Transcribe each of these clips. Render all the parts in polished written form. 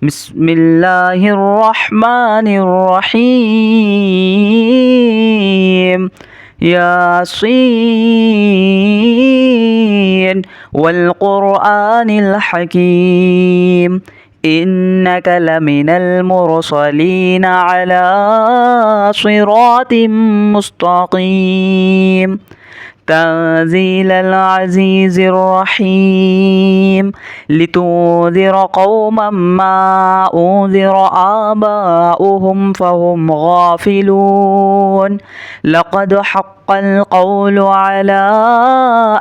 بسم الله الرحمن الرحيم. ياسين والقرآن الحكيم إنك لمن المرسلين على صراط مستقيم تنزيل العزيز الرحيم لتنذر قوما ما أنذر آباؤهم فهم غافلون لقد حق القول على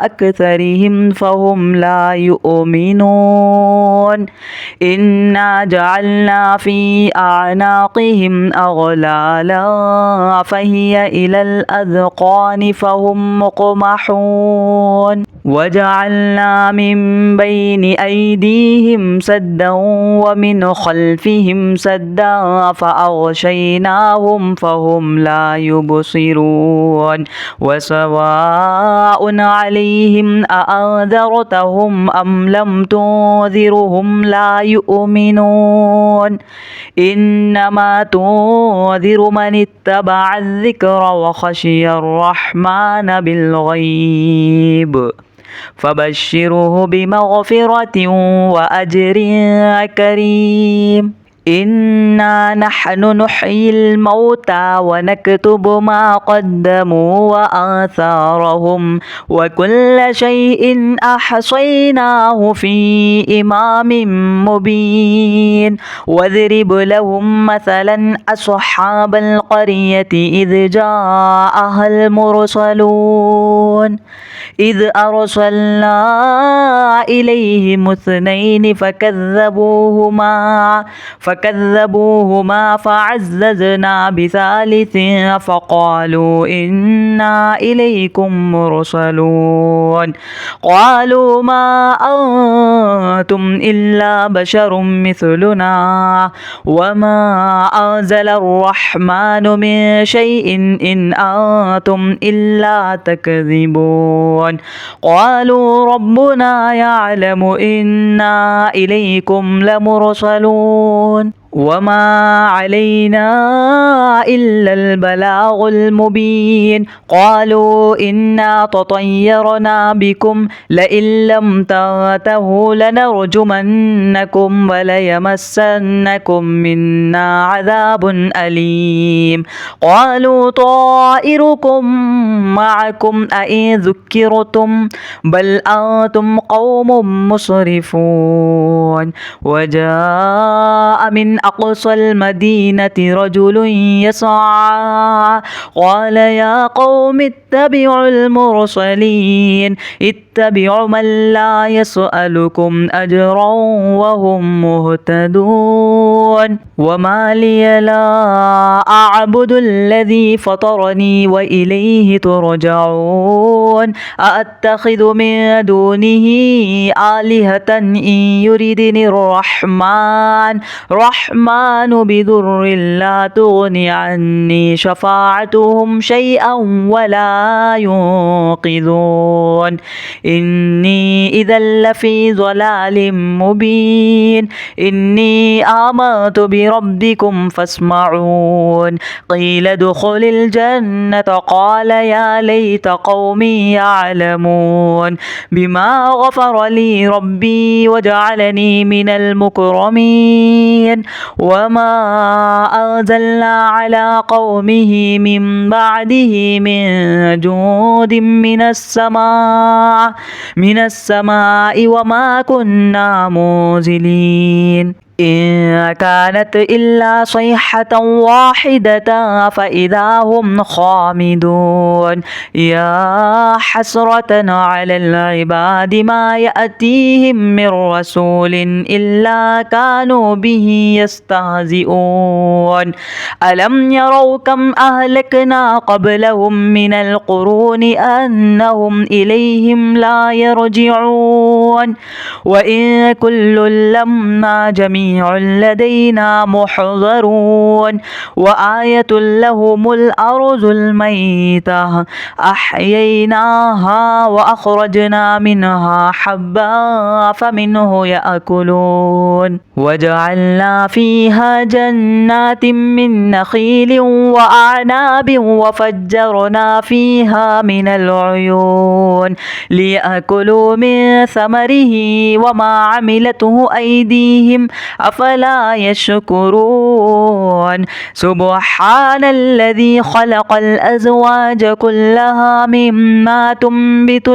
أكثرهم فهم لا يؤمنون إنا جعلنا في أعناقهم أغلالا فهي إلى الأذقان فهم مقمحون وجعلنا من بين أيديهم سدا ومن خلفهم سدا فأغشيناهم فهم لا يبصرون وسواء عليهم أأنذرتهم أم لم تنذرهم لا يؤمنون إنما تنذر من اتبع الذكر وخشي الرحمن بالغيب فبشره بمغفرة وأجر كريم إنا نحن نحيي الموتى ونكتب ما قدموا وآثارهم وكل شيء أحصيناه في إمام مبين واضرب لهم مثلا أصحاب القرية إذ جاءها المرسلون إذ أرسلنا إليهم اثنين فكذبوهما فعززنا بثالث فقالوا إنا إليكم مرسلون قالوا ما أنتم إلا بشر مثلنا وما أنزل الرحمن من شيء إن أنتم إلا تكذبون قالوا ربنا يعلم إنا إليكم لمرسلون وما علينا إلا البلاغ المبين قالوا إنا تطيرنا بكم لئن لم تنتهوا لنرجمنكم وليمسنكم منا عذاب أليم قالوا طائركم معكم أئن ذكرتم بل أنتم قوم مسرفون وجاء من أقصى المدينة رجل يسعى قال يا قوم اتبعوا المرسلين اتبعوا من لا يسألكم أجرا وهم مهتدون وما لي لا أعبد الذي فطرني وإليه ترجعون أأتخذ من دونه آلهة إن يردني الرحمن بضر لا تغني عني شفاعتهم شيئا ولا ينقذون إني إذا لفي ضلال مبين إني آمنت بربكم فاسمعون قيل ادخل الجنة قال يا ليت قومي يعلمون بما غفر لي ربي وجعلني من المكرمين وما أنزلنا على قومه من بعده من جود من السماء وما كنا منزلين إن كانت إلا صيحة واحدة فإذا هم خامدون يا حسرة على العباد ما يأتيهم من رسول إلا كانوا به يستهزئون ألم يروا كم أهلكنا قبلهم من القرون أنهم إليهم لا يرجعون وإن كل لما جميع جميع لدينا محضرون وآية لهم الأرض الميتة أحييناها وأخرجنا منها حبا فمنه يأكلون وجعلنا فيها جنات من نخيل وأعناب وفجرنا فيها من العيون ليأكلوا من ثمره وما عملته أيديهم أفلا يشكرون سبحان الذي خلق الأزواج كلها مما تنبت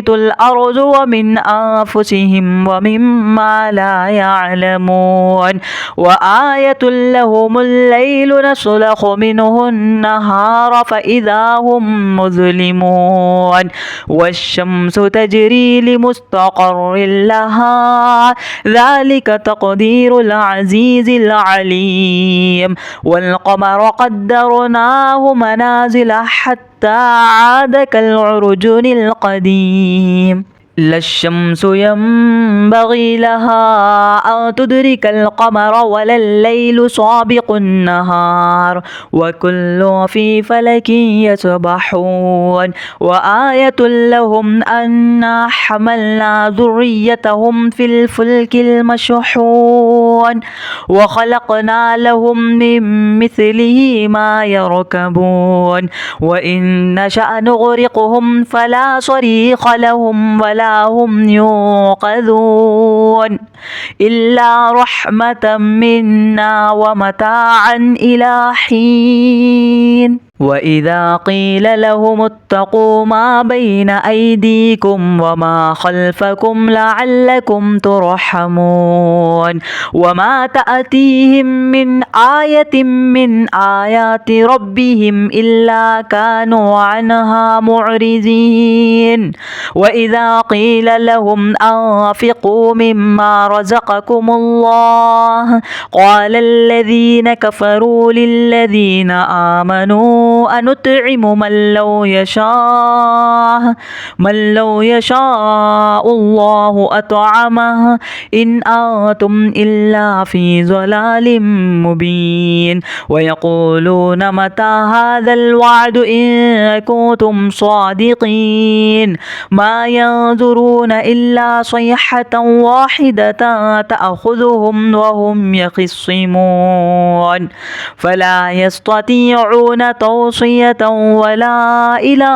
الأرض ومن أنفسهم ومما لا يعلمون وآية لهم الليل نسلخ منه النهار فإذا هم مظلمون والشمس تجري لمستقر لها ذلك تقدير العزيز العليم والقمر قدرناه منازل حتى عاد كالعرجون القديم لا الشمس ينبغي لها أن تدرك القمر ولا الليل سابق النهار وكل في فلك يسبحون وآية لهم أنا حملنا ذريتهم في الفلك المشحون وخلقنا لهم من مثله ما يركبون وإن نشأ نغرقهم فلا صريخ لهم ولا هم ينقذون إلا رحمة منا ومتاعا إلى حين وإذا قيل لهم اتقوا ما بين أيديكم وما خلفكم لعلكم ترحمون وما تأتيهم من آية من آيات ربهم إلا كانوا عنها معرضين وإذا قيل لهم أنفقوا مما رزقكم الله قال الذين كفروا للذين آمنوا أنطعم من لو يشاء الله أطعمه إن أنتم إلا في ضلال مبين ويقولون متى هذا الوعد إن كنتم صادقين ما ينظرون إلا صيحة واحدة تأخذهم وهم يخصمون فلا يستطيعون توصية ولا إلى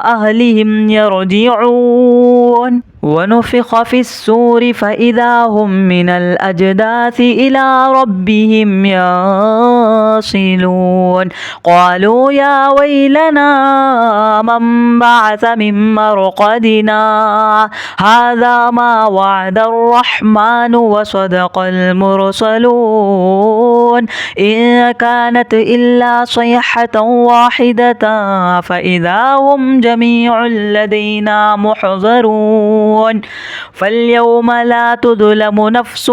أهلهم يرجعون ونفخ في السور فإذا هم من الأجداث إلى ربهم يصلون قالوا يا ويلنا من بعث من مرقدنا هذا ما وعد الرحمن وصدق المرسلون إن كانت إلا صيحة واحدة فإذا هم جميع لدينا محضرون فاليوم لا تظلم نفس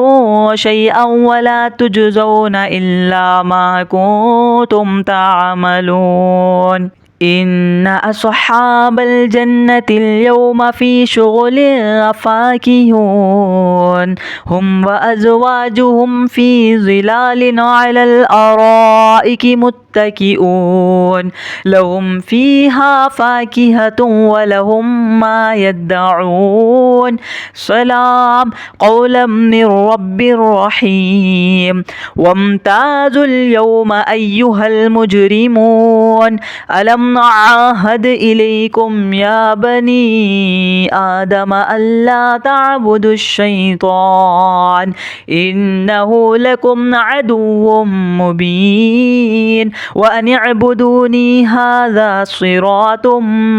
شيئا ولا تجزون إلا ما كنتم تعملون إن أصحاب الجنة اليوم في شغل فاكهون هم وأزواجهم في ظلال على الأرائك متكئون لهم فيها فاكهة ولهم ما يدعون سلام قولا من رب رحيم وامتازوا اليوم أيها المجرمون ألم نعهد إليكم يا بني آدم ألا تعبدوا الشيطان إنه لكم عدو مبين وأن اعبدوني هذا صراط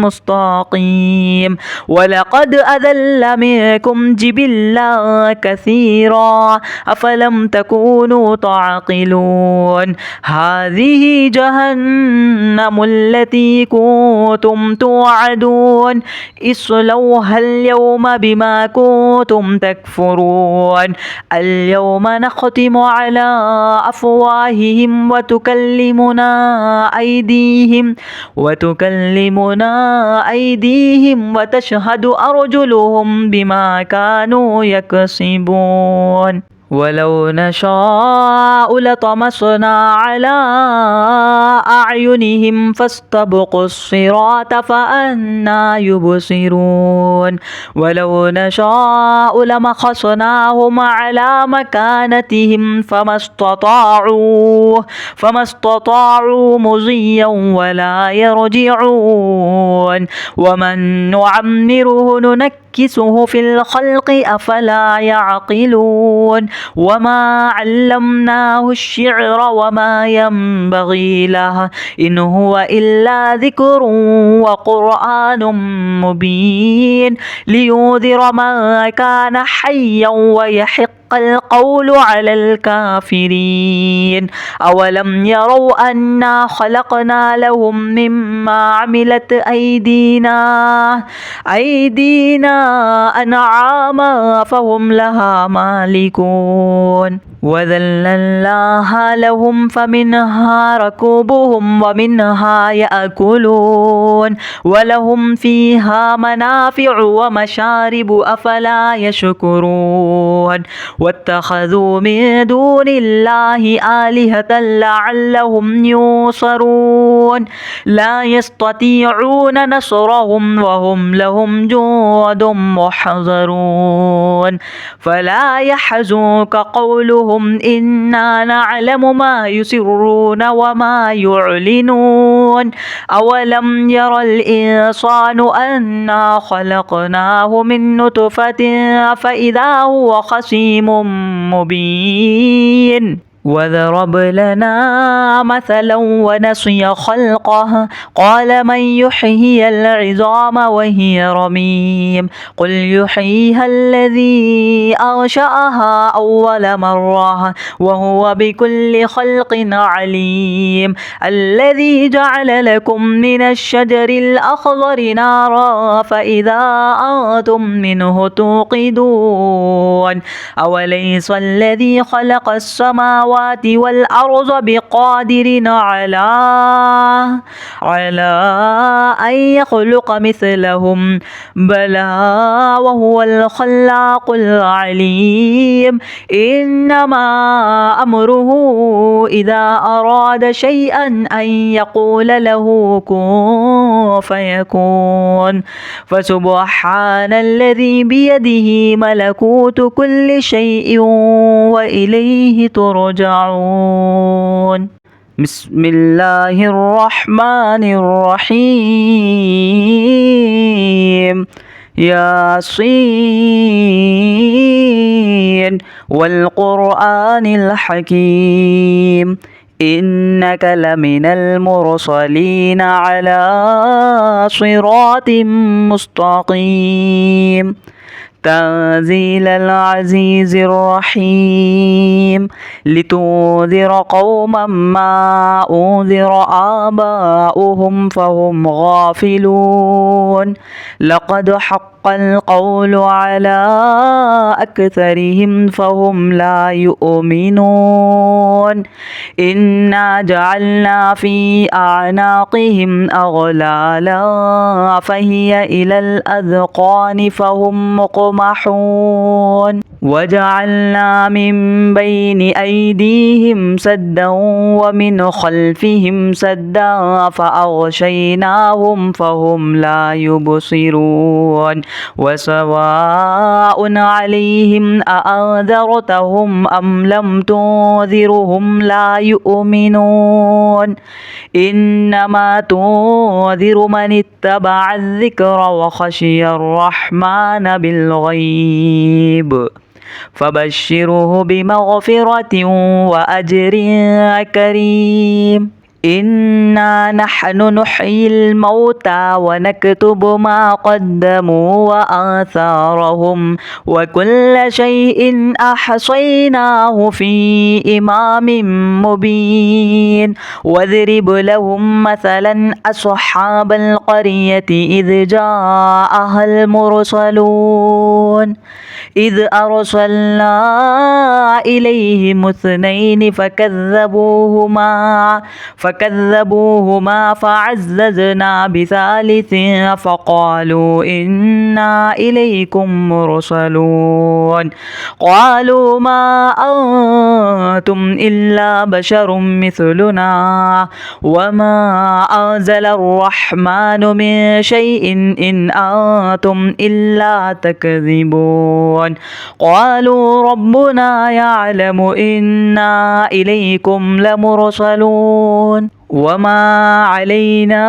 مستقيم ولقد أذل منكم جبلا كثيرا أفلم تكونوا تعقلون هذه جهنم التي التي كنتم توعدون اصلوها اليوم بما كنتم تكفرون اليوم نختم على أفواههم وتكلمنا أيديهم وتشهد أرجلهم بما كانوا يكسبون ولو نشاء لطمسنا على أعينهم فاستبقوا الصراط فأنى يبصرون ولو نشاء لمسخناهم على مكانتهم فما استطاعوا مضيا ولا يرجعون ومن نعمره ننكسه في الخلق أفلا يعقلون وما علمناه الشعر وما ينبغي له إن هو إلا ذكر وقرآن مبين لينذر من كان حيا ويحق القول على الكافرين أولم يروا أنا خلقنا لهم مما عملت أيدينا أنعاما فهم لها مالكون وذللناها لهم فمنها ركوبهم ومنها يأكلون ولهم فيها منافع ومشارب أفلا يشكرون واتخذوا من دون الله آلهة لعلهم ينصرون لا يستطيعون نصرهم وهم لهم جند محضرون فلا يحزنك قولهم إنا نعلم ما يسرون وما يعلنون أولم ير الإنسان أنا خلقناه من نطفة فإذا هو خصيم مبين وضرب لنا مثلا ونسي خلقه قال من يحيي العظام وهي رميم قل يحييها الذي أنشأها أول مرة وهو بكل خلق عليم الذي جعل لكم من الشجر الأخضر نارا فإذا أنتم منه توقدون أوليس الذي خلق السماوات والأرض بقادر على أن يخلق مثلهم بلى وهو الخلاق العليم إنما أمره إذا أراد شيئا أن يقول له كن فيكون فسبحان الذي بيده ملكوت كل شيء وإليه ترجعون بسم الله الرحمن الرحيم ياسين والقرآن الحكيم إنك لمن المرسلين على صراط مستقيم تنزيل العزيز الرحيم لتنذر قوما ما أنذر آباؤهم فهم غافلون لقد حق القول على أكثرهم فهم لا يؤمنون إنا جعلنا في أعناقهم أغلالا فهي إلى الأذقان فهم مقمحون وجعلنا من بين أيديهم سدا ومن خلفهم سدا فأغشيناهم فهم لا يبصرون وسواء عليهم أأنذرتهم أم لم تنذرهم لا يؤمنون إنما تنذر من اتبع الذكر وخشي الرحمن بالغيب فبشره بمغفرة وأجر كريم إنا نحن نحيي الموتى ونكتب ما قدموا وآثارهم وكل شيء أحصيناه في إمام مبين واضرب لهم مثلا أصحاب القرية إذ جاءها المرسلون إذ أرسلنا إليهم اثنين فكذبوهما فعززنا بثالث فقالوا إنا إليكم مرسلون قالوا ما أنتم إلا بشر مثلنا وما أنزل الرحمن من شيء إن أنتم إلا تكذبون قالوا ربنا يعلم إنا إليكم لمرسلون وما علينا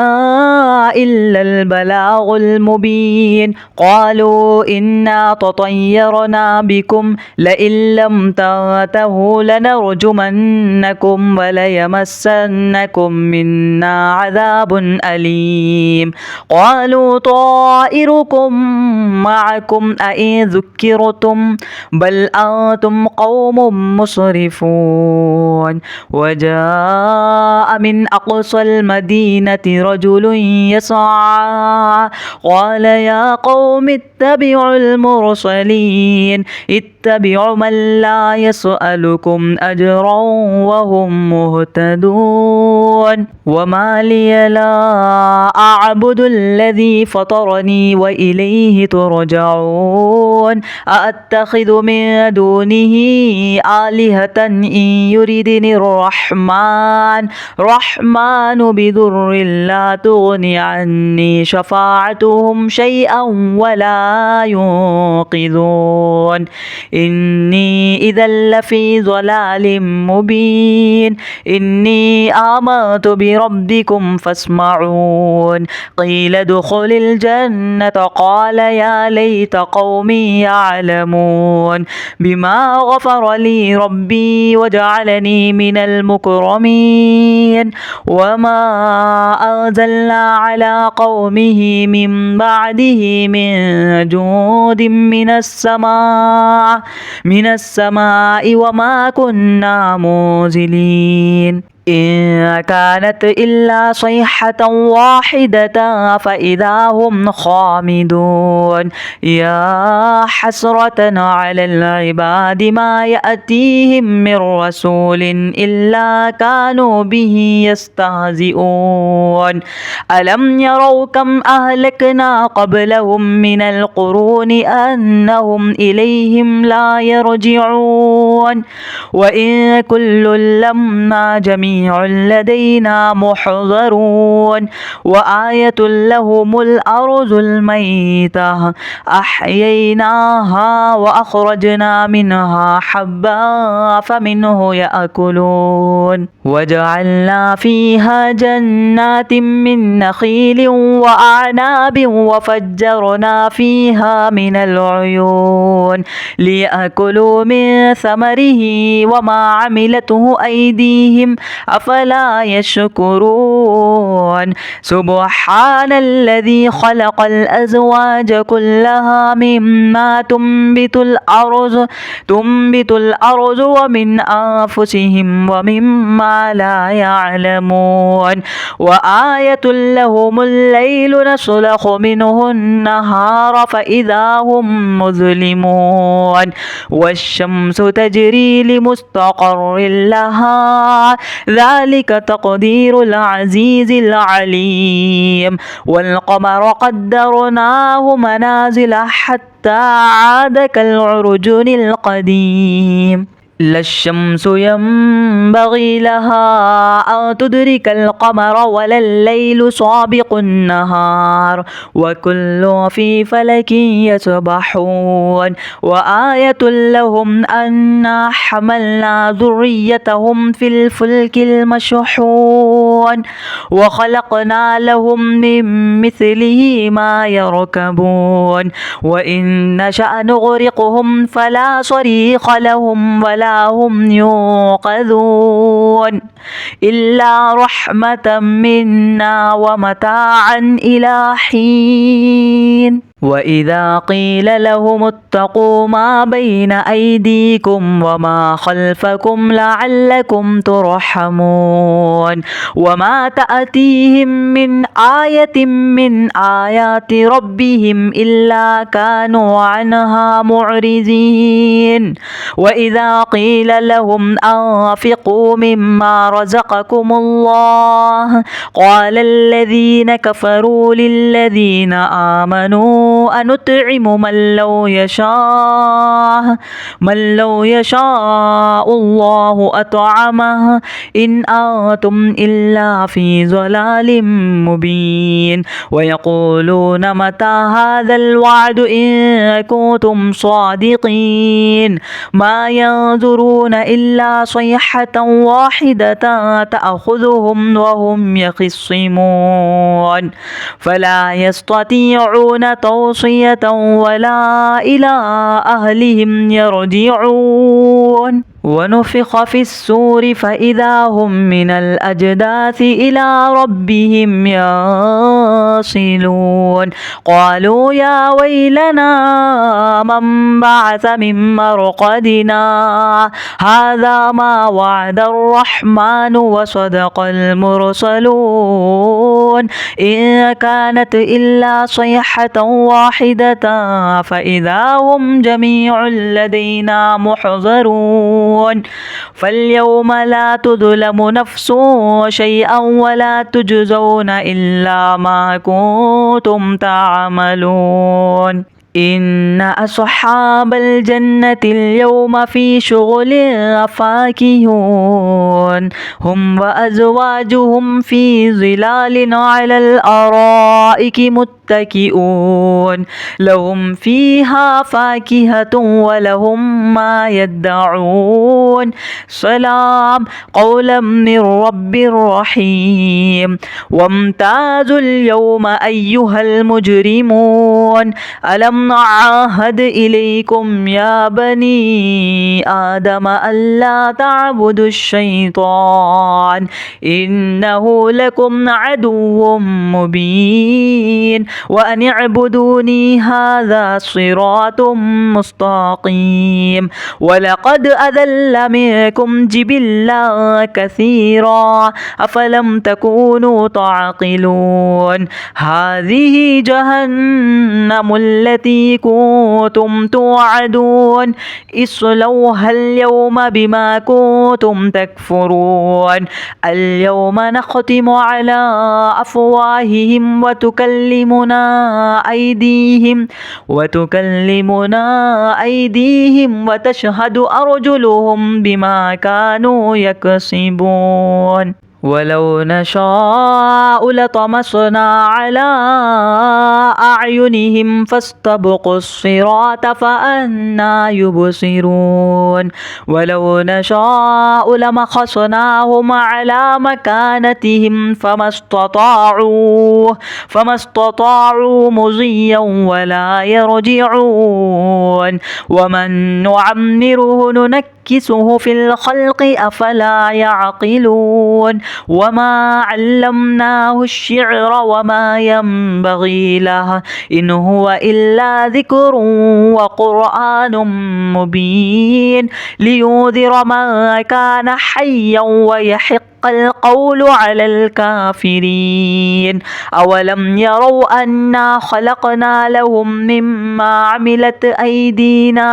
إلا البلاغ المبين قالوا إنا تطيرنا بكم لئن لم تنتهوا لنرجمنكم وليمسنكم منا عذاب أليم قالوا طائركم معكم أئن ذكرتم بل أنتم قوم مسرفون وجاء من أقصى المدينة رجل يسعى قال يا قوم اتبعوا المرسلين اتبعوا من لا يسألكم أجرا وهم مهتدون وما لي لا أعبد الذي فطرني وإليه ترجعون أأتخذ من دونه آلهة إن يردني الرحمن بضر لا تغني عني شفاعتهم شيئا ولا ينقذون إني إذا لفي ضلال مبين إني آمنت بربكم فاسمعون قيل ادخل الجنة قال يا ليت قومي يعلمون بما غفر لي ربي وجعلني من المكرمين وما أنزلنا على قومه من بعده من جود من السماء وما كنا منزلين إن كانت إلا صيحة واحدة فإذا هم خامدون يا حسرة على العباد ما يأتيهم من رسول إلا كانوا به يستهزئون ألم يروا كم أهلكنا قبلهم من القرون أنهم إليهم لا يرجعون وإن كل لما جميع لدينا محضرون وآية لهم الأرض الميتة أحييناها وأخرجنا منها حبا فمنه يأكلون وجعلنا فيها جنات من نخيل وأعناب وفجرنا فيها من العيون ليأكلوا من ثمره وما عملته أيديهم أفلا يشكرون سبحان الذي خلق الأزواج كلها مما تنبت الأرض ومن أنفسهم ومما لا يعلمون وآية لهم الليل نسلخ منه النهار فإذا هم مظلمون والشمس تجري لمستقر لها ذلك تقدير العزيز العليم والقمر قدرناه منازل حتى عاد كالعرجون القديم لا الشمس ينبغي لها أن تدرك القمر ولا الليل سابق النهار وكل في فلك يسبحون وآية لهم أنا حملنا ذريتهم في الفلك المشحون وخلقنا لهم من مثله ما يركبون وإن نشأ نغرقهم فلا صريخ لهم ولا هم ينقذون إلا رحمة منا ومتاعا إلى حين وإذا قيل لهم اتقوا ما بين أيديكم وما خلفكم لعلكم ترحمون وما تأتيهم من آية من آيات ربهم إلا كانوا عنها معرضين وإذا قيل لهم أنفقوا مما رزقكم الله قال الذين كفروا للذين آمنوا أنطعم من لو يشاء الله أطعمه إن أنتم إلا في ضلال مبين ويقولون متى هذا الوعد إن كنتم صادقين ما ينظرون إلا صيحة واحدة تأخذهم وهم يخصمون فلا يستطيعون توصية ولا إلى أهلهم يرجعون ونفخ في السور فإذا هم من الأجداث إلى ربهم يصلون قالوا يا ويلنا من بعث من مرقدنا هذا ما وعد الرحمن وصدق المرسلون إن كانت إلا صيحة واحدة فإذا هم جميع لدينا محضرون فاليوم لا تظلم نفس شيئا ولا تجزون إلا ما كنتم تعملون إن أصحاب الجنة اليوم في شغل فاكهون هم وأزواجهم في ظلال على الأرائك متكئون لهم فيها فاكهة ولهم ما يدعون سلام قولا من رب رحيم وامتازوا اليوم أيها المجرمون ألم نعاهد إليكم يا بني آدم ألا تعبدوا الشيطان إنه لكم عدو مبين وأن اعبدوني هذا صراط مستقيم ولقد أذل منكم جبلا كثيرا أفلم تكونوا تعقلون هذه جهنم التي كنتم توعدون اصلوها اليوم بما كنتم تكفرون اليوم نختم على أفواههم وتكلمنا أيديهم وتشهد أرجلهم بما كانوا يكسبون ولو نشاء لطمسنا على أعينهم فاستبقوا الصراط فأنى يبصرون ولو نشاء لمسخناهم على مكانتهم فما استطاعوا مضيا ولا يرجعون ومن نعمره ننكسه في الخلق أفلا يعقلون وما علمناه الشعر وما ينبغي له إن هو إلا ذكر وقرآن مبين لينذر من كان حيا ويحق القول على الكافرين أولم يروا أنا خلقنا لهم مما عملت أيدينا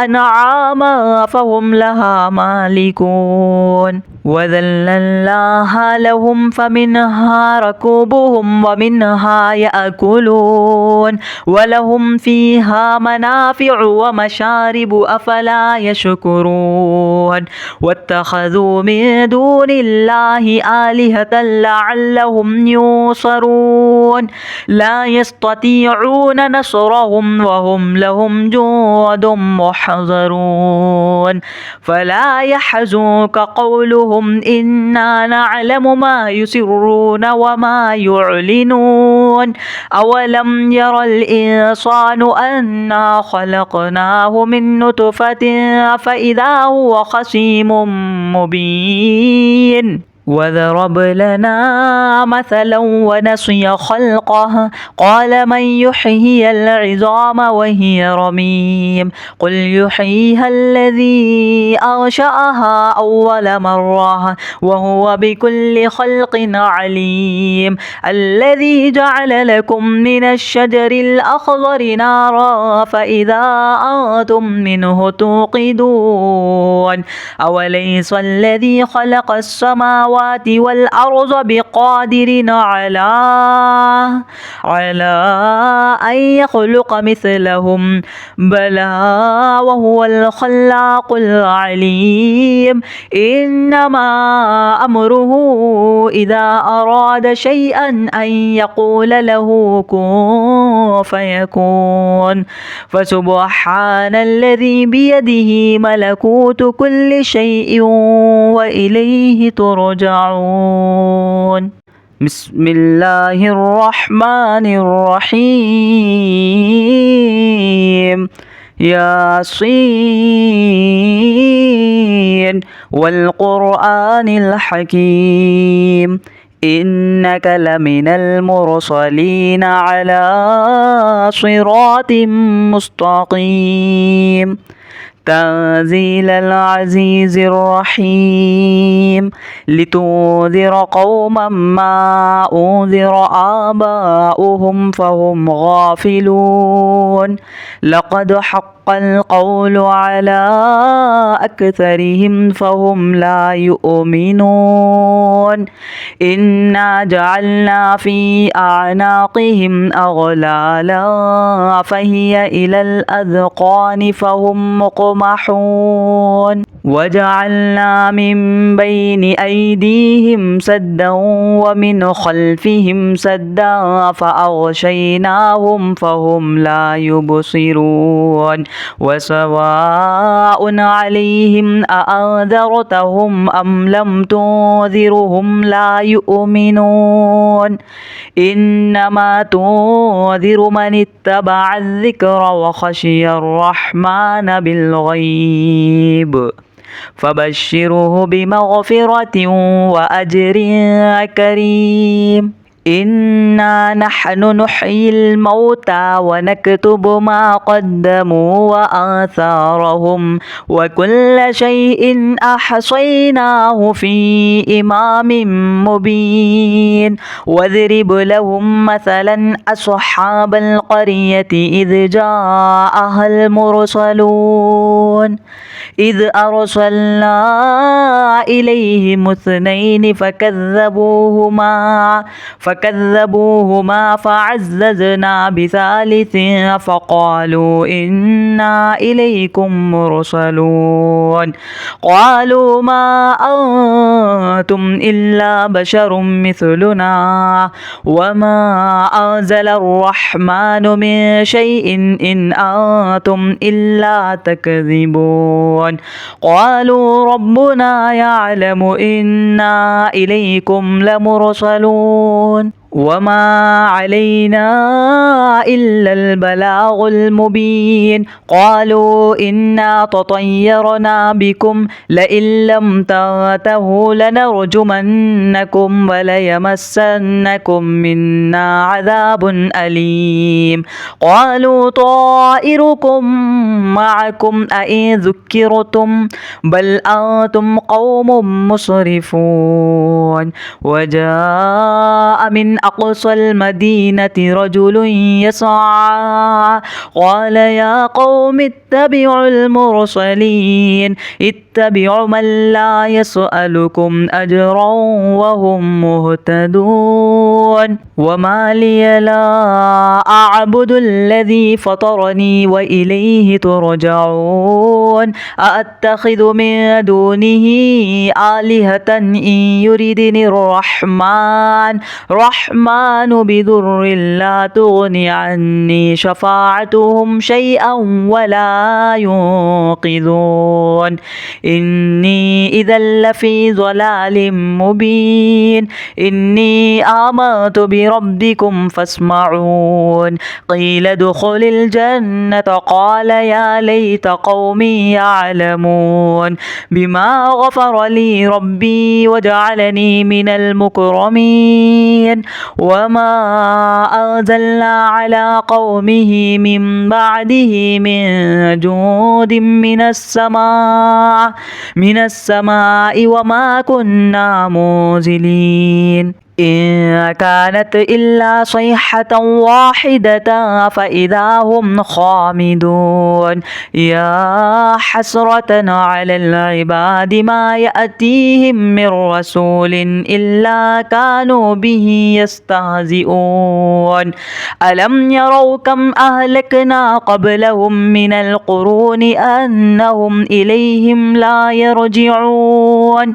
أنعاما فهم لها مالكون وذللناها لهم فمنها ركوبهم ومنها يأكلون ولهم فيها منافع ومشارب أفلا يشكرون واتخذوا من دون الله آلهة لعلهم ينصرون لا يستطيعون نصرهم وهم لهم جند محضرون فلا يحزنك قولهم إنا نعلم ما يسرون وما يعلنون أولم ير الإنسان أنا خلقناه من نطفة فإذا هو خصيم مبين وضرب لنا مثلا ونسي خلقه قال من يحيي العظام وهي رميم قل يحييها الذي أنشأها أول مرة وهو بكل خلق عليم الذي جعل لكم من الشجر الأخضر نارا فإذا أنتم منه توقدون أوليس الذي خلق السماوات والأرض بقادر على أن يخلق مثلهم بلى وهو الخلاق العليم إنما أمره إذا أراد شيئا أن يقول له كن فيكون فسبحان الذي بيده ملكوت كل شيء وإليه ترجعون بسم الله الرحمن الرحيم ياسين والقرآن الحكيم إنك لمن المرسلين على صراط مستقيم تنزيل العزيز الرحيم لتنذر قوما ما أنذر آباؤهم فهم غافلون لقد حق القول على أكثرهم فهم لا يؤمنون إنا جعلنا في أعناقهم أغلالا فهي إلى الأذقان فهم مقمحون وجعلنا من بين أيديهم سدا ومن خلفهم سدا فأغشيناهم فهم لا يبصرون وسواء عليهم أأنذرتهم أم لم تنذرهم لا يؤمنون إنما تنذر من اتبع الذكر وخشي الرحمن بالغيب فبشره بمغفرة وأجر كريم إنا نحن نحيي الموتى ونكتب ما قدموا وآثارهم وكل شيء أحصيناه في إمام مبين واضرب لهم مثلا أصحاب القرية إذ جاءها المرسلون إذ أرسلنا إليهم اثنين فكذبوهما فعززنا بثالث فقالوا إنا إليكم مرسلون قالوا ما أنتم إلا بشر مثلنا وما أنزل الرحمن من شيء إن أنتم إلا تكذبون قالوا ربنا يعلم إنا إليكم لمرسلون وما علينا إلا البلاغ المبين قالوا إنا تطيرنا بكم لئن لم تنتهوا لنرجمنكم وليمسنكم منا عذاب أليم قالوا طائركم معكم أئن ذكرتم بل أنتم قوم مسرفون وجاء من أقصى المدينة رجل يسعى قال يا قوم اتبعوا المرسلين اتبعوا من لا يسألكم أجرا وهم مهتدون وما لي لا أعبد الذي فطرني وإليه ترجعون أأتخذ من دونه آلهة إن يردني الرحمن بضر لا تغني عني شفاعتهم شيئا ولا ينقذون إني إذا لفي ضلال مبين إني آمنت بربكم فاسمعون قيل ادخل الجنة قال يا ليت قومي يعلمون بما غفر لي ربي وجعلني من المكرمين وما أنزلنا على قومه من بعده من جود من السماء وما كنا منزلين إن كانت إلا صيحة واحدة فإذا هم خامدون يا حسرة على العباد ما يأتيهم من رسول إلا كانوا به يستهزئون ألم يروا كم أهلكنا قبلهم من القرون أنهم إليهم لا يرجعون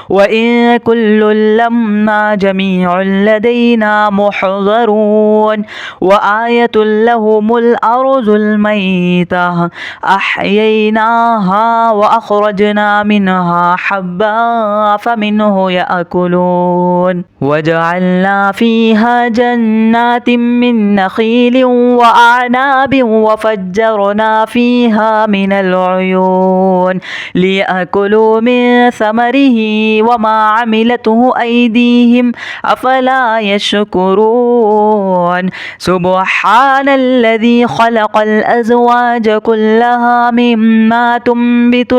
وإن كل لما جميع لدينا محضرون وآية لهم الأرض الميتة أحييناها وأخرجنا منها حبا فمنه يأكلون وجعلنا فيها جنات من نخيل وأعناب وفجرنا فيها من العيون ليأكلوا من ثمره وما عملته أيديهم أفلا يشكرون سبحان الذي خلق الأزواج كلها مما تنبت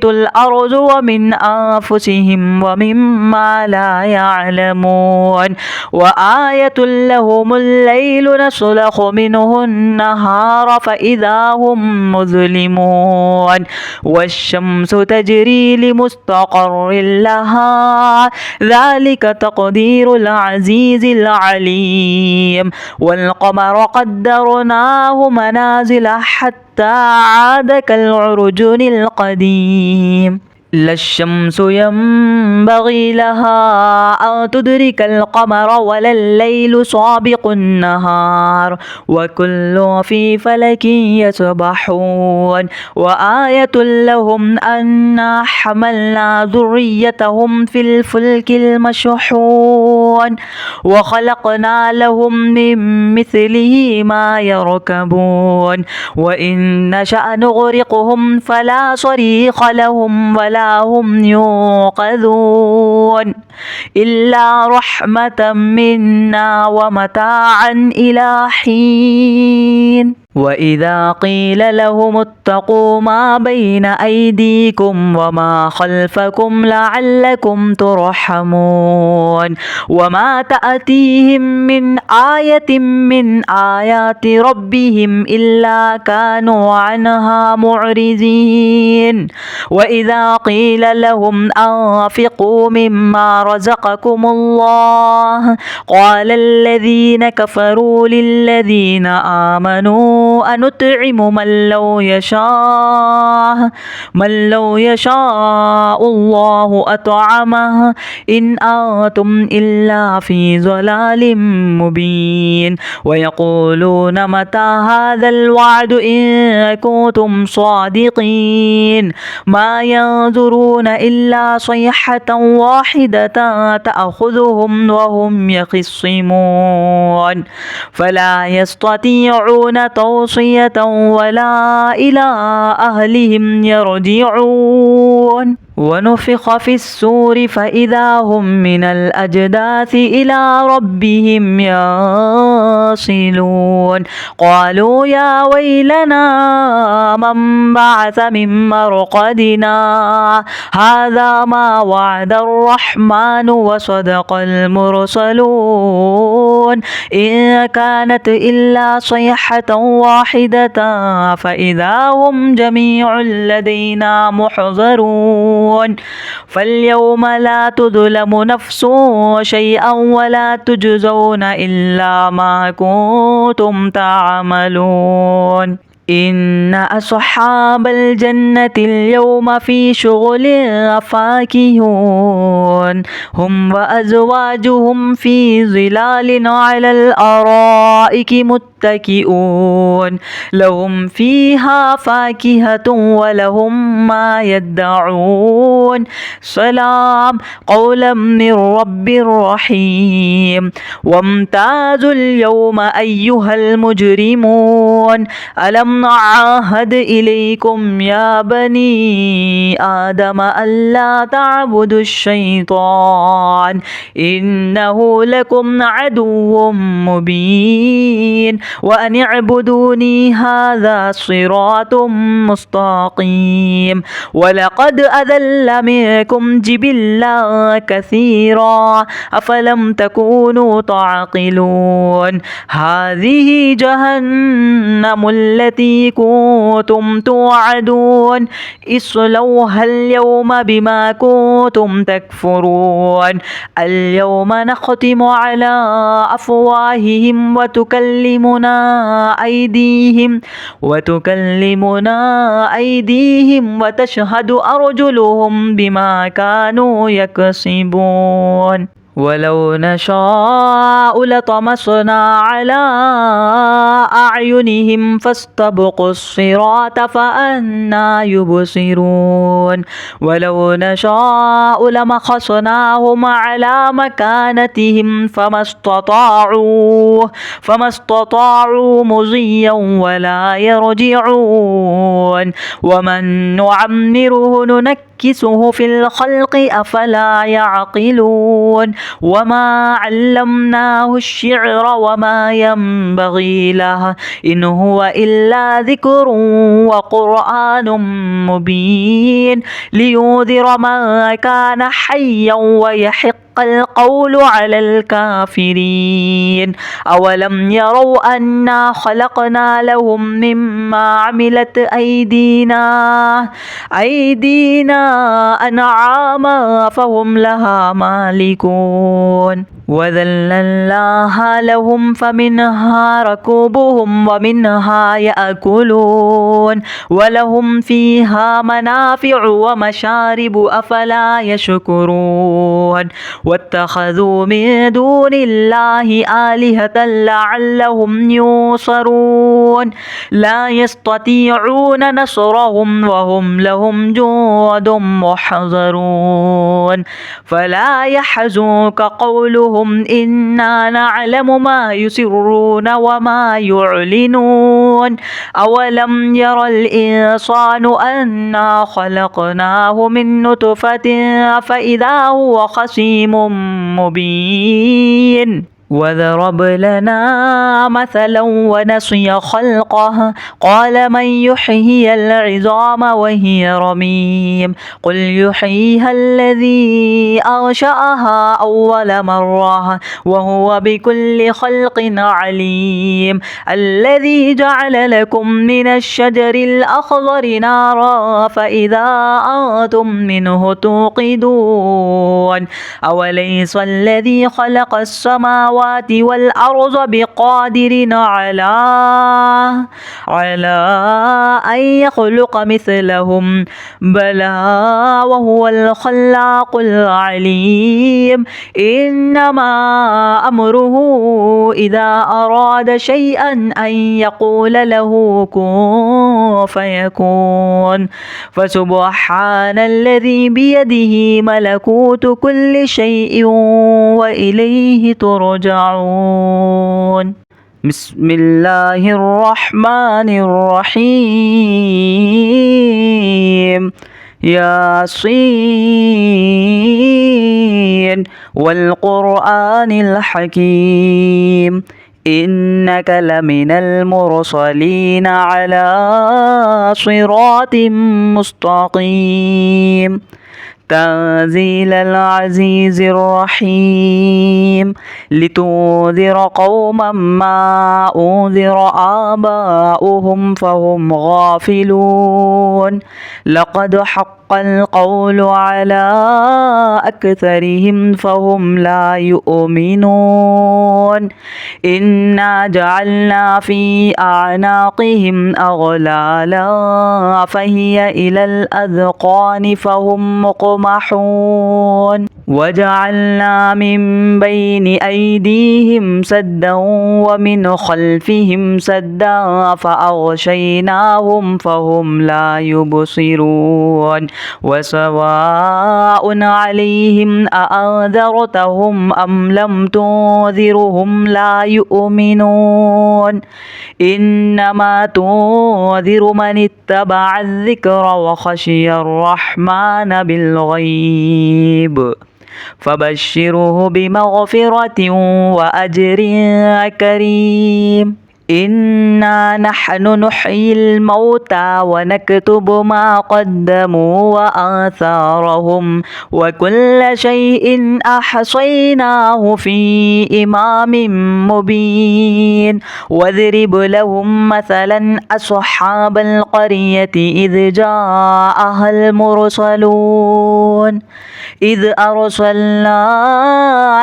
الأرض ومن أنفسهم ومما لا يعلمون وآية لهم الليل نسلخ منه النهار فإذا هم مظلمون والشمس تجري لمستقر لها ذلك تقدير العزيز العليم والقمر قدرناه منازل حتى عاد كالعرجون القديم لا الشمس ينبغي لها أن تدرك القمر ولا الليل سابق النهار وكل في فلك يسبحون وآية لهم أنا حملنا ذريتهم في الفلك المشحون وخلقنا لهم من مثله ما يركبون وإن نشأ نغرقهم فلا صريخ لهم ولا هم ينقذون إلا رحمة منا ومتاعا إلى حين وإذا قيل لهم اتقوا ما بين أيديكم وما خلفكم لعلكم ترحمون وما تأتيهم من آية من آيات ربهم إلا كانوا عنها معرضين وإذا قيل لهم أنفقوا مما رزقكم الله قال الذين كفروا للذين آمنوا أنطعم من لو يشاء الله أطعمه إن أنتم إلا في ضلال مبين ويقولون متى هذا الوعد إن كنتم صادقين ما ينظرون إلا صيحة واحدة تأخذهم وهم يخصمون فلا يستطيعون توصية ولا إلى أهلهم يرجعون ونفخ في السور فإذا هم من الأجداث إلى ربهم يصلون قالوا يا ويلنا من بعث من مرقدنا هذا ما وعد الرحمن وصدق المرسلون إن كانت إلا صيحة واحدة فإذا هم جميع لدينا محضرون تعملون فاليوم لا تظلم نفس شيئا ولا تجزون إلا ما كنتم تعملون إن أصحاب الجنة اليوم في شغل فاكهون هم وأزواجهم في ظلال على الأرائك متكئون لهم فيها فاكهة ولهم ما يدعون سلام قولا من رب رحيم وامتازوا اليوم أيها المجرمون ألم نعاهد إليكم يا بني آدم ألا تعبدوا الشيطان إنه لكم عدو مبين وأن اعبدوني هذا صراط مستقيم ولقد أذل منكم جبلا كثيرا أفلم تكونوا تعقلون هذه جهنم التي كنتم توعدون اصلوها اليوم بما كنتم تكفرون اليوم نختم على أفواههم وتكلمنا أيديهم وتشهد أرجلهم بما كانوا يكسبون ولو نشاء لطمسنا على أعينهم فاستبقوا الصراط فأنى يبصرون ولو نشاء لمسخناهم على مكانتهم فما استطاعوا مضيا ولا يرجعون ومن نعمره ننكسه في الخلق أفلا يعقلون وما علمناه الشعر وما ينبغي له إن هو إلا ذكر وقرآن مبين لينذر من كان حيا ويحق القول على الكافرين أولم يروا أنا خلقنا لهم مما عملت أيدينا أنعاما فهم لها مالكون وذللناها لهم فمنها ركوبهم ومنها يأكلون ولهم فيها منافع ومشارب أفلا يشكرون واتخذوا من دون الله آلهة لعلهم ينصرون لا يستطيعون نصرهم وهم لهم جند محضرون فلا يحزنك قولهم إنا نعلم ما يسرون وما يعلنون أولم ير الإنسان أنا خلقناه من نطفة فإذا هو خصيم مبين وضرب لنا مثلا ونسي خلقه قال من يحيي العظام وهي رميم قل يحييها الذي أنشأها أول مرة وهو بكل خلق عليم الذي جعل لكم من الشجر الأخضر نارا فإذا أنتم منه توقدون أوليس الذي خلق السماوات والأرض بقادر على أن يخلق مثلهم بلى وهو الخلاق العليم إنما أمره إذا أراد شيئا أن يقول له كن فيكون فسبحان الذي بيده ملكوت كل شيء وإليه ترجعون بسم الله الرحمن الرحيم ياسين والقرآن الحكيم إنك لمن المرسلين على صراط مستقيم تنزيل العزيز الرحيم لتنذر قوما ما أنذر آباؤهم فهم غافلون لقد حق القول على أكثرهم فهم لا يؤمنون إنا جعلنا في أعناقهم أغلالا فهي إلى الأذقان فهم مقمحون وجعلنا من بين أيديهم سدا ومن خلفهم سدا فأغشيناهم فهم لا يبصرون وسواء عليهم أأنذرتهم أم لم تنذرهم لا يؤمنون إنما تنذر من اتبع الذكر وخشي الرحمن بالغيب فبشره بمغفرة وأجر كريم إنا نحن نحيي الموتى ونكتب ما قدموا وآثارهم وكل شيء أحصيناه في إمام مبين واضرب لهم مثلا أصحاب القرية إذ جاءها المرسلون إذ أرسلنا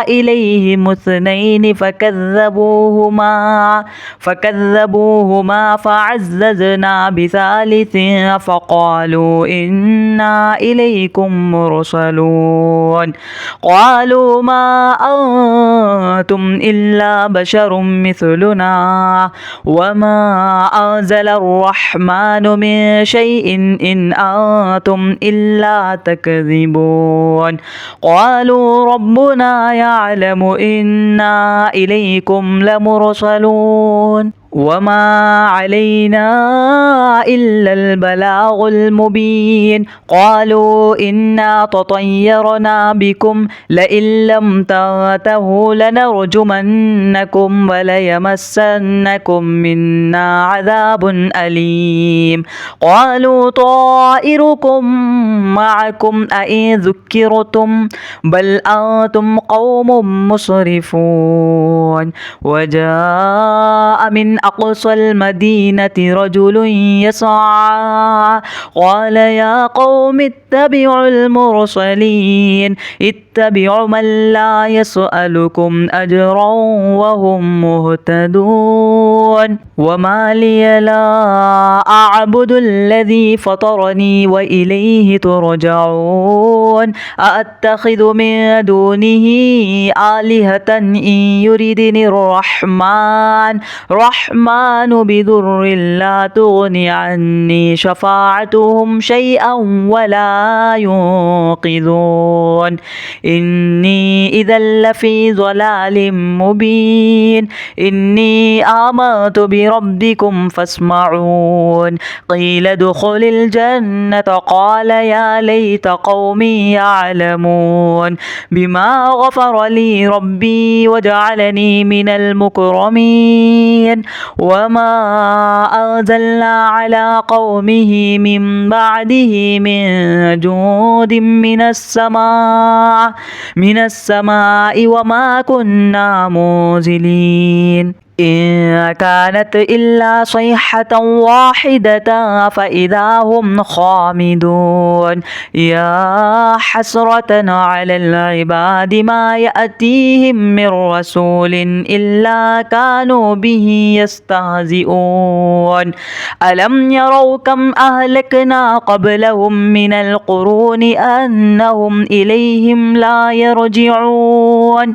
إليهم اثنين فكذبوهما فعززنا بثالث فقالوا إنا إليكم مرسلون قالوا ما أنتم إلا بشر مثلنا وما أنزل الرحمن من شيء إن أنتم إلا تكذبون قالوا ربنا يعلم إنا إليكم لمرسلون وما علينا إلا البلاغ المبين قالوا إنا تطيرنا بكم لئن لم تنتهوا لنرجمنكم وليمسنكم منا عذاب أليم قالوا طائركم معكم أئن ذكرتم بل أنتم قوم مسرفون وجاء من أقصى المدينة رجل يسعى قال يا قوم اتبعوا المرسلين اتبعوا من لا يسألكم أجرا وهم مهتدون وما لي لا أعبد الذي فطرني وإليه ترجعون أأتخذ من دونه آلهة إن يردني الرحمن بضر لا تغني عني شفاعتهم شيئا ولا ينقذون إني إذا لفي ضلال مبين إني آمنت بربكم فاسمعون قيل ادخل الجنة قال يا ليت قومي يعلمون بما غفر لي ربي وجعلني من المكرمين وما أنزلنا على قومه من بعده من جود من السماء وما كنا منزلين إن كانت إلا صيحة واحدة فإذا هم خامدون يا حسرة على العباد ما يأتيهم من رسول إلا كانوا به يستهزئون ألم يروا كم أهلكنا قبلهم من القرون أنهم إليهم لا يرجعون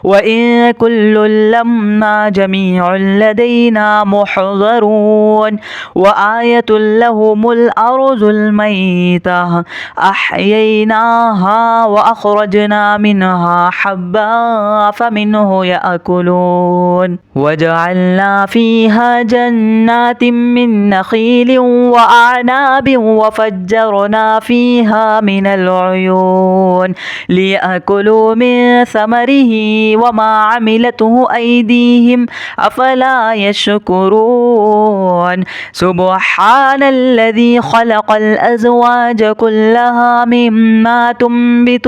وإن كل لما جميع لدينا محضرون وآية لهم الأرض الميتة أحييناها وأخرجنا منها حبا فمنه يأكلون وجعلنا فيها جنات من نخيل وأعناب وفجرنا فيها من العيون ليأكلوا من ثمره وما عملته أيديهم أفلا يشكرون سبحان الذي خلق الأزواج كلها مما تنبت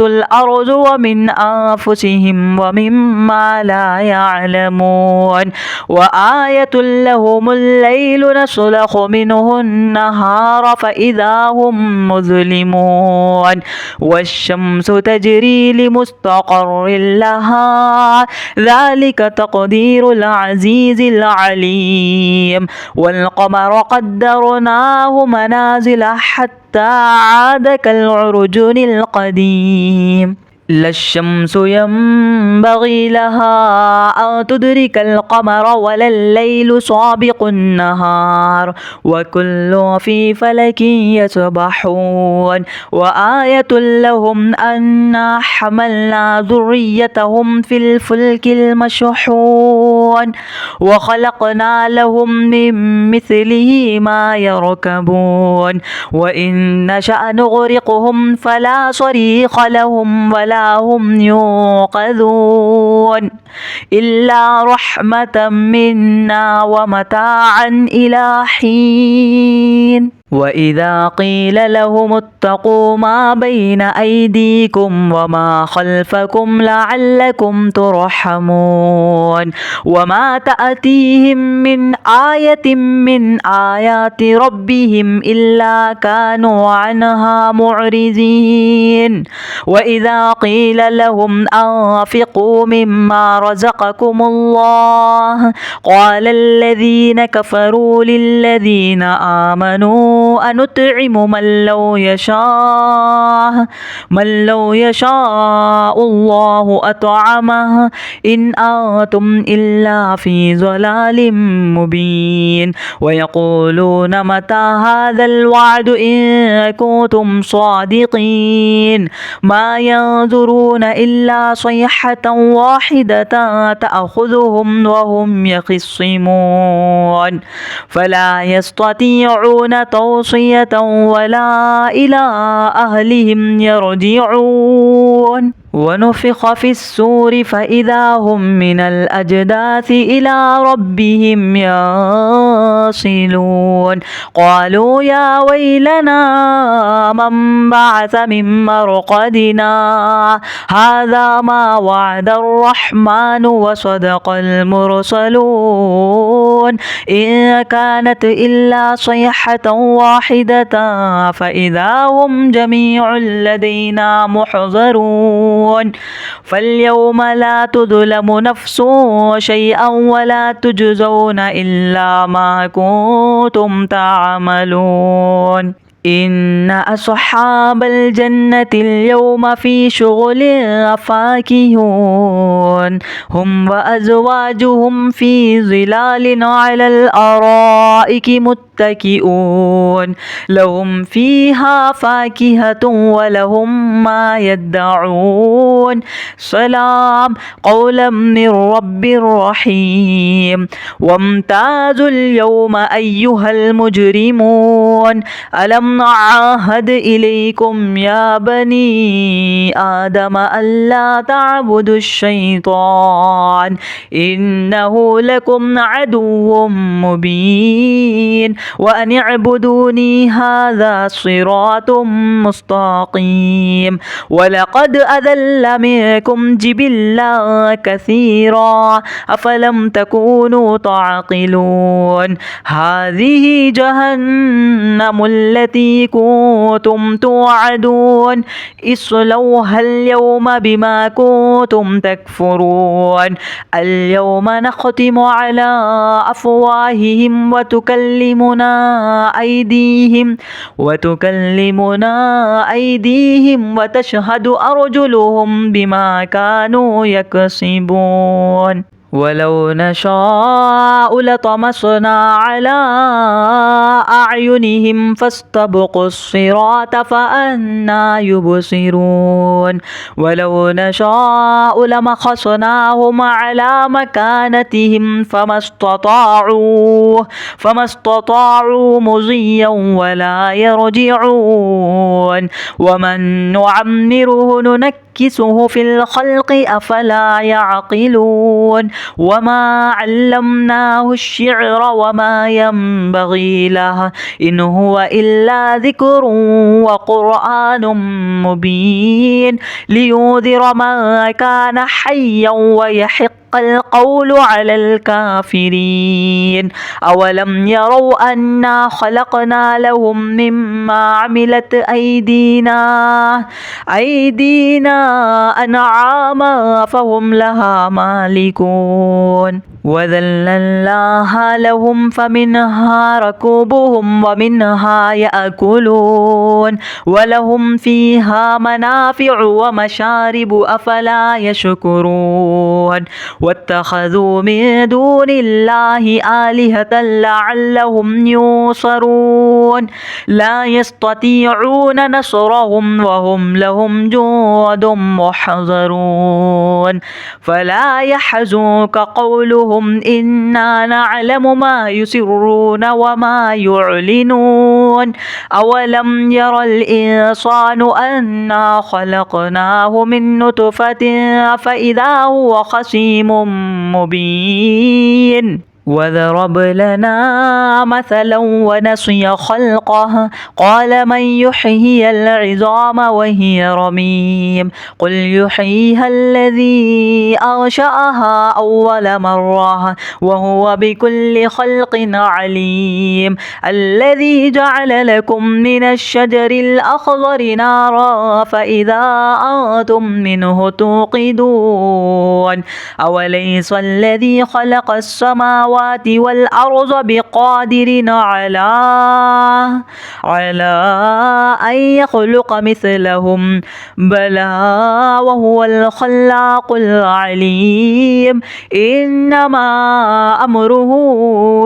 الأرض ومن أنفسهم ومما لا يعلمون وآية لهم الليل نسلخ منه النهار فإذا هم مظلمون والشمس تجري لمستقر لها ذلك تقدير العزيز العليم والقمر قدرناه منازل حتى عاد كالعرجون القديم لا الشمس ينبغي لها أن تدرك القمر ولا الليل سابق النهار وكل في فلك يسبحون وآية لهم أنا حملنا ذريتهم في الفلك المشحون وخلقنا لهم من مثله ما يركبون وإن نشأ نغرقهم فلا صريخ لهم ولا هم ينقذون إلا رحمة منا ومتاعا إلى حين وإذا قيل لهم اتقوا ما بين أيديكم وما خلفكم لعلكم ترحمون وما تأتيهم من آية من آيات ربهم إلا كانوا عنها معرضين وإذا قيل لهم أنفقوا مما رزقكم الله قال الذين كفروا للذين آمنوا أنطعم من لو يشاء الله أطعمه إن أنتم إلا في ضلال مبين ويقولون متى هذا الوعد إن كنتم صادقين ما ينظرون إلا صيحة واحدة تأخذهم وهم يخصمون فلا يستطيعون توصية ولا إلى أهلهم يرجعون ونفخ في السور فإذا هم من الأجداث إلى ربهم ينصلون قالوا يا ويلنا من بعث من مرقدنا هذا ما وعد الرحمن وصدق المرسلون إن كانت إلا صيحة واحدة فإذا هم جميع لدينا محضرون فاليوم لا تظلم نفس شيئا ولا تجزون إلا ما كنتم تعملون إن أصحاب الجنة اليوم في شغل فاكهون هم وأزواجهم في ظلال على الأرائك متكئون لهم فيها فاكهة ولهم ما يدعون سلام قولا من رب رحيم وامتازوا اليوم أيها المجرمون ألم نعاهد إليكم يا بني آدم ألا تعبدوا الشيطان إنه لكم عدو مبين وأن اعبدوني هذا صراط مستقيم ولقد أذل منكم جبلا كثيرا أفلم تكونوا تعقلون هذه جهنم التي كنتم توعدون اصلوها اليوم بما كنتم تكفرون اليوم نختم على أفواههم وتكلمنا أيديهم وتشهد أرجلهم بما كانوا يكسبون ولو نشاء لطمسنا على أعينهم فاستبقوا الصراط فأنى يبصرون ولو نشاء لمسخناهم على مكانتهم فما استطاعوا مضيا ولا يرجعون ومن نعمره ننكسه في الخلق أفلا يعقلون وما علمناه الشعر وما ينبغي له إن هو إلا ذكر وقرآن مبين لينذر من كان حيا ويحق القول على الكافرين أولم يروا أنا خلقنا لهم مما عملت أيدينا أنعاما فهم لها مالكون وذللناها لهم فمنها ركوبهم ومنها يأكلون ولهم فيها منافع ومشارب أفلا يشكرون واتخذوا من دون الله آلهة لعلهم ينصرون لا يستطيعون نصرهم وهم لهم جند محضرون فلا يحزنك قولهم إنا نعلم ما يسرون وما يعلنون أولم ير الإنسان أنا خلقناه من نطفة فإذا هو خصيم مبين وضرب لنا مثلا ونسي خلقه قال من يحيي العظام وهي رميم قل يحييها الذي أنشأها أول مرة وهو بكل خلق عليم الذي جعل لكم من الشجر الأخضر نارا فإذا أنتم منه توقدون أوليس الذي خلق السماوات والأرض بقادر على أن يخلق مثلهم بلى وهو الخلاق العليم إنما أمره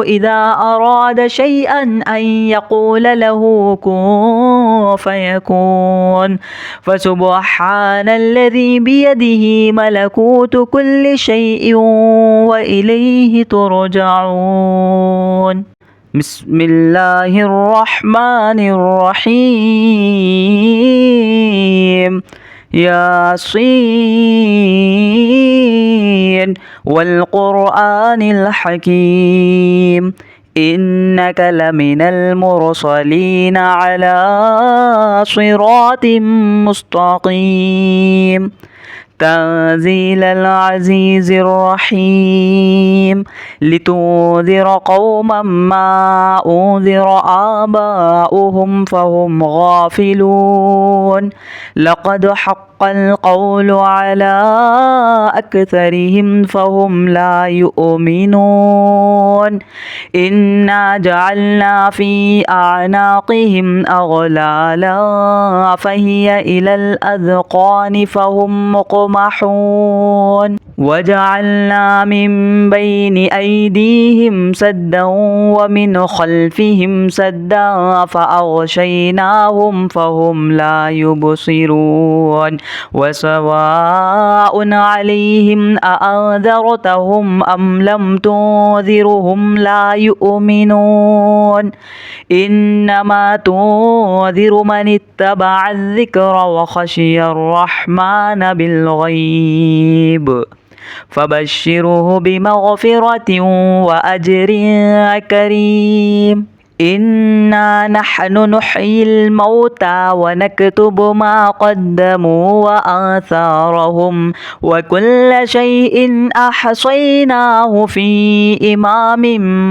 إذا أراد شيئا أن يقول له كن فيكون فسبحان الذي بيده ملكوت كل شيء وإليه ترجعون بسم الله الرحمن الرحيم ياسين والقرآن الحكيم إنك لمن المرسلين على صراط مستقيم تنزيل العزيز الرحيم لتنذر قوما ما أنذر آباؤهم فهم غافلون لقد حق القول على أكثرهم فهم لا يؤمنون إنا جعلنا في أعناقهم أغلالا فهي إلى الأذقان فهم مقمحون وجعلنا من بين أيديهم سدا ومن خلفهم سدا فأغشيناهم فهم لا يبصرون وسواء عليهم أأنذرتهم أم لم تنذرهم لا يؤمنون إنما تنذر من اتبع الذكر وخشي الرحمن بالغيب فبشره بمغفرة وأجر كريم إنا نحن نحيي الموتى ونكتب ما قدموا وآثارهم وكل شيء أحصيناه في إمام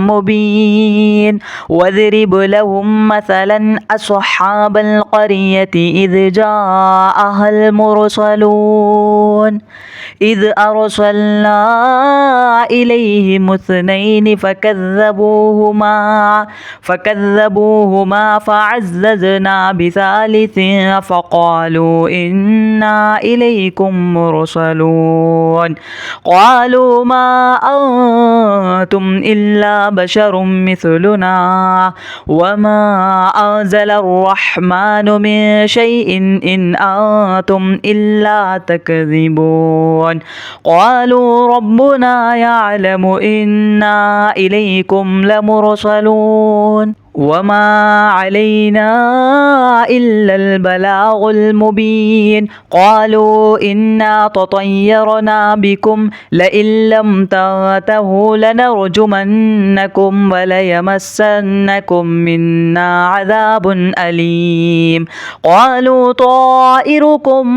مبين واضرب لهم مثلا أصحاب القرية إذ جاءها المرسلون إذ أرسلنا إليهم اثنين فكذبوهما فعززنا بثالث فقالوا إنا إليكم مرسلون قالوا ما أنتم إلا بشر مثلنا وما أنزل الرحمن من شيء إن أنتم إلا تكذبون قالوا ربنا يعلم إنا إليكم لمرسلون وما علينا إلا البلاغ المبين قالوا إنا تطيرنا بكم لئن لم تنتهوا لنرجمنكم وليمسنكم منا عذاب أليم قالوا طائركم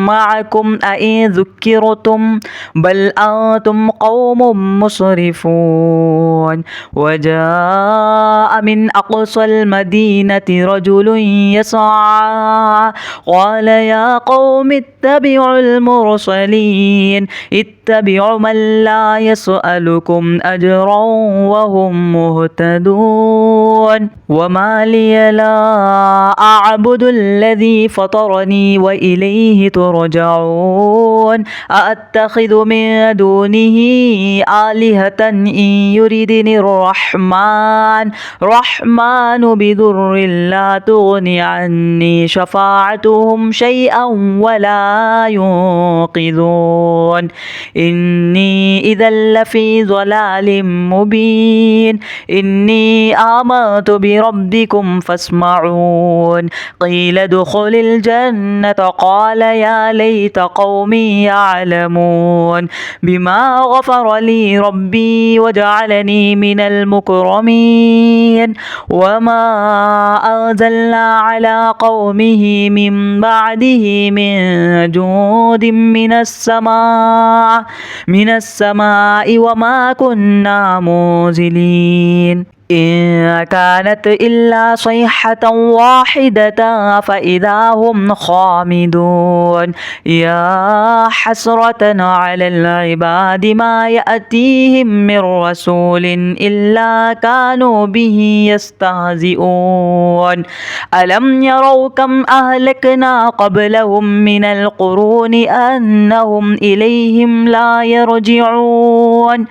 معكم أئن ذكرتم بل أنتم قوم مسرفون وجاء من أقصى المدينة رجل يسعى قال يا قوم اتبعوا المرسلين اتبعوا من لا يسألكم أجرا وهم مهتدون وما لي لا أعبد الذي فطرني وإليه ترجعون أأتخذ من دونه آلهة إن يردني الرحمن بضر لا تغني عني شفاعتهم شيئا ولا ينقذون إني إذا لفي ضلال مبين إني آمنت بربكم فاسمعون قيل ادخل الجنة قال يا ليت قومي يعلمون بما غفر لي ربي وجعلني من المكرمين وما أنزلنا على قومه من بعده من جود من السماء وما كنا منزلين إن كانت إلا صيحة واحدة فإذا هم خامدون يا حسرة على العباد ما يأتيهم من رسول إلا كانوا به يستهزئون ألم يروا كم أهلكنا قبلهم من القرون أنهم إليهم لا يرجعون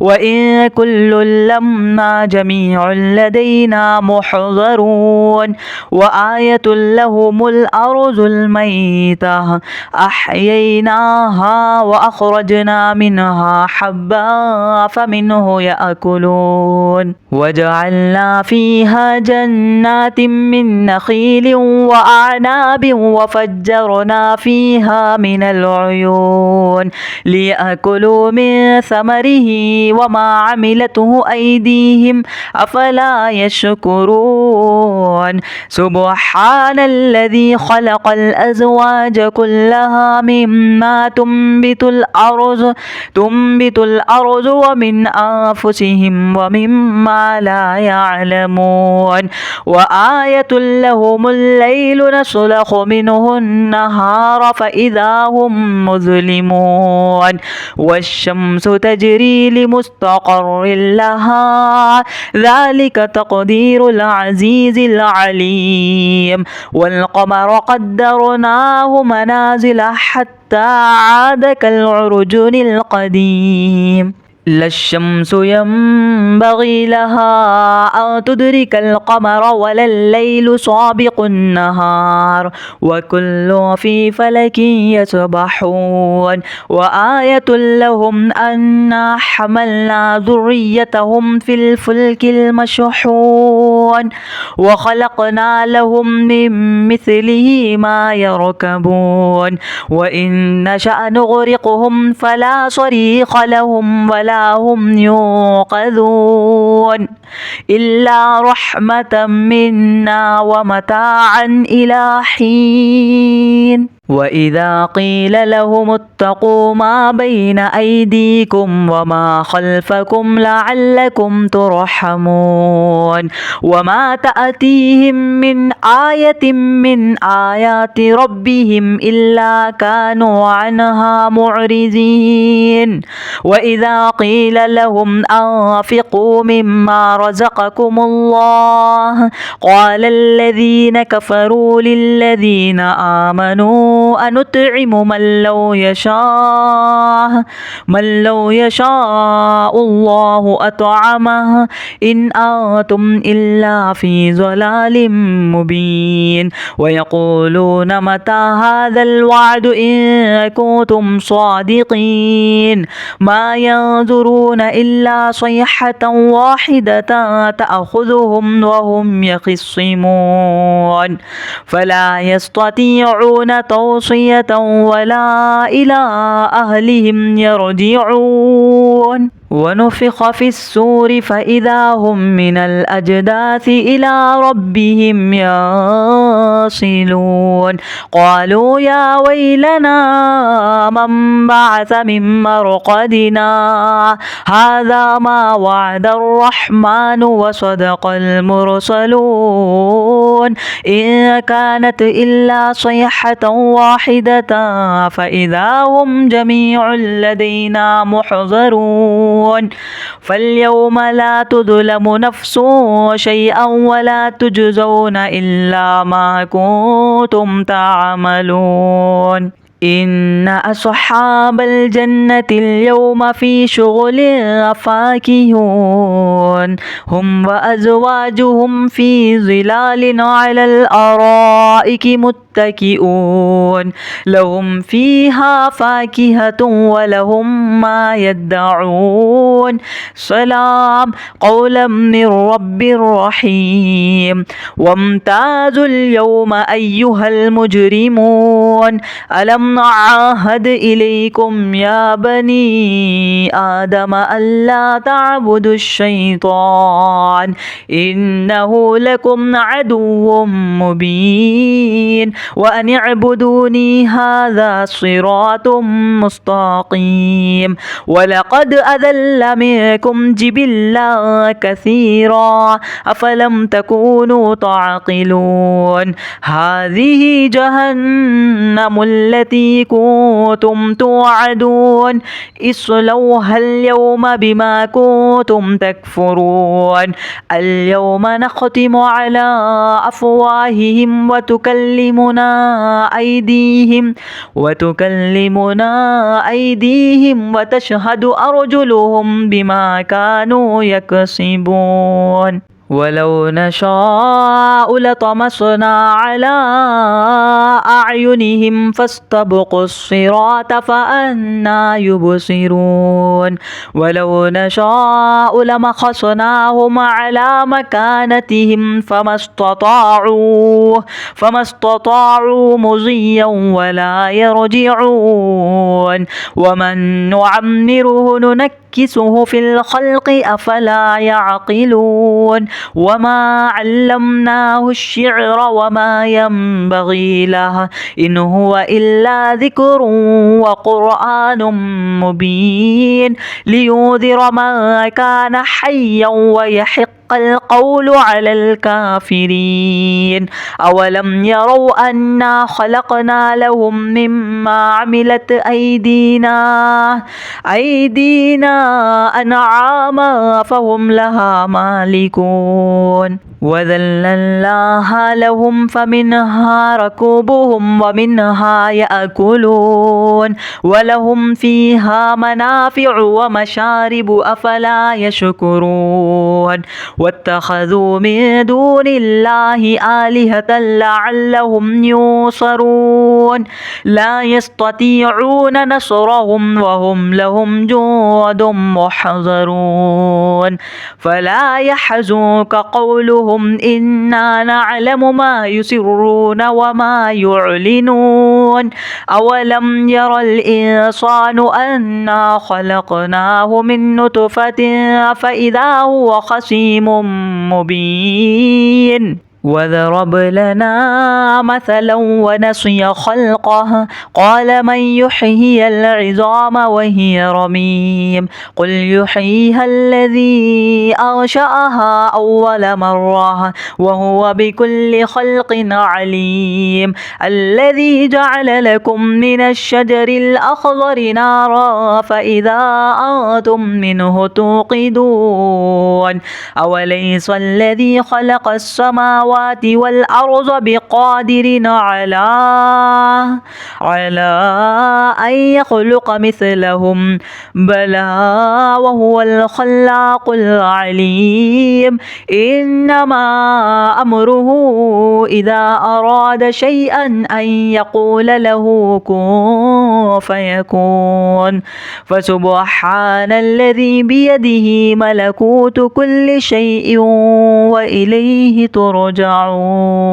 وإن كل لما جميع لدينا محضرون وآية لهم الأرض الميتة أحييناها وأخرجنا منها حبا فمنه يأكلون وجعلنا فيها جنات من نخيل وأعناب وفجرنا فيها من العيون ليأكلوا من ثمره وما عملته أيديهم أفلا يشكرون سبحان الذي خلق الأزواج كلها مما تنبت الأرض ومن أنفسهم ومما لا يعلمون وآية لهم الليل نسلخ منه النهار فإذا هم مظلمون والشمس تجري لمستقر لها ذلك تقدير العزيز العليم والقمر قدرناه منازل حتى عاد كالعرجون القديم لا الشمس ينبغي لها أن تدرك القمر ولا الليل سابق النهار وكل في فلك يسبحون وآية لهم أنا حملنا ذريتهم في الفلك المشحون وخلقنا لهم من مثله ما يركبون وإن نشأ نغرقهم فلا صريخ لهم ولا هم ينقذون إلا رحمة منا ومتاعا إلى حين وإذا قيل لهم اتقوا ما بين أيديكم وما خلفكم لعلكم ترحمون وما تأتيهم من آية من آيات ربهم إلا كانوا عنها معرضين وإذا قيل لهم أنفقوا مما رزقكم الله قال الذين كفروا للذين آمنوا أنطعم من لو يشاء الله أطعمه إن أنتم إلا في ضلال مبين ويقولون متى هذا الوعد إن كنتم صادقين ما ينظرون إلا صيحة واحدة تأخذهم وهم يخصمون فلا يستطيعون توصية ولا إلى أهلهم يرجعون ونفخ في السور فإذا هم من الأجداث إلى ربهم ينسلون قالوا يا ويلنا من بعث من مرقدنا هذا ما وعد الرحمن وصدق المرسلون إن كانت إلا صيحة واحدة فإذا هم جميع لدينا محضرون فاليوم لا تظلم نفس شيئا ولا تجزون إلا ما كنتم تعملون إن أصحاب الجنة اليوم في شغل فاكهون هم وأزواجهم في ظلال على الأرائك متكئون لهم فيها فاكهة ولهم ما يدعون سلام قولا من رب رحيم وامتازوا اليوم أيها المجرمون ألم نعهد إليكم يا بني آدم ألا تعبدوا الشيطان إنه لكم عدو مبين وأن اعبدوني هذا صراط مستقيم ولقد أذل منكم جبلا كثيرا أفلم تكونوا تعقلون هذه جهنم التي كنتم توعدون اصلوها اليوم بما كنتم تكفرون اليوم نختم على أفواههم وتكلمنا أيديهم وتشهد أرجلهم بما كانوا يكسبون ولو نشاء لطمسنا على أعينهم فاستبقوا الصراط فأنى يبصرون ولو نشاء لمسخناهم على مكانتهم فما استطاعوا مضيا ولا يرجعون ومن نعمره ننكسه في الخلق أفلا يعقلون وما علمناه الشعر وما ينبغي له إن هو إلا ذكر وقرآن مبين لينذر من كان حيا ويحق القول على الكافرين أولم يروا أنا خلقنا لهم مما عملت أيدينا أنعاما فهم لها مالكون وذللناها لهم فمنها ركوبهم ومنها يأكلون ولهم فيها منافع ومشارب أفلا يشكرون واتخذوا من دون الله آلهة لعلهم ينصرون لا يستطيعون نصرهم وهم لهم جند محضرون فلا يحزنك قولهم إنا نعلم ما يسرون وما يعلنون أولم ير الإنسان أنا خلقناه من نطفة فإذا هو خصيم مبين وضرب لنا مثلا ونسي خلقه قال من يحيي العظام وهي رميم قل يحييها الذي أنشأها أول مرة وهو بكل خلق عليم الذي جعل لكم من الشجر الأخضر نارا فإذا أنتم منه توقدون أوليس الذي خلق السماوات السماوات والأرض بقادر على أن يخلق مثلهم بلى وهو الخلاق العليم إنما أمره إذا أراد شيئا أن يقول له كن فيكون فسبحان الذي بيده ملكوت كل شيء وإليه ترجعون.